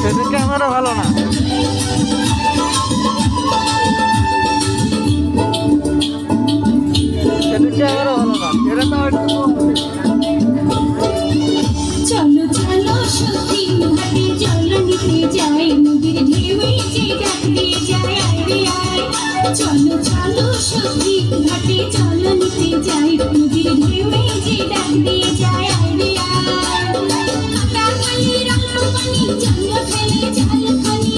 সেদিন ক্যামেরা ভালো না। সেদিন ক্যামেরা ভালো না, এটা তো একটু চলো চলো সত্যি ঘাটে জল নিতে যাই, নদীর ঢেউয়ে যে ডাক দিয়ে যায় আয় রে আয়। চলো চলো সত্যি ঘাটে জল নিতে যাই, নদীর ঢেউয়ে যে ডাক দিয়ে যায় আয় রে আয়। কাটা খালি রঙ পানি জল ফেলে জাল খানি,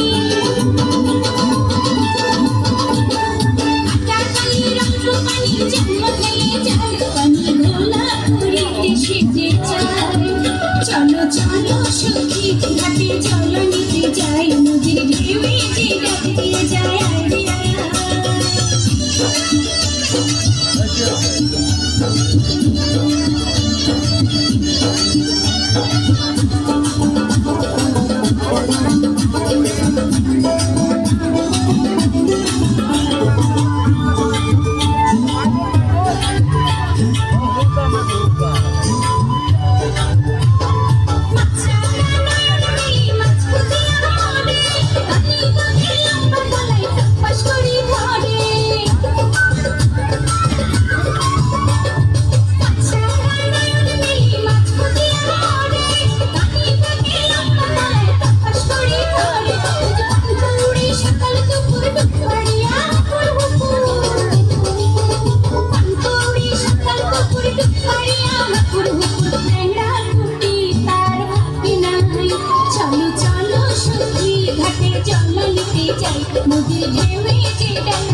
কাটা খালি রঙ পানি জল ফেলে জাল পানি, ঘোলা করিতে সেজে যায়। চলো চলো সখী ঘাটে জল নিতে যাই, নদীর ঢেউয়ে যে ডাক দিয়ে যায় আয় রে আয়। চলো চলো সখী ঘাটে জল নিতে যাই, নদীর ঢেউয়ে যে ডাক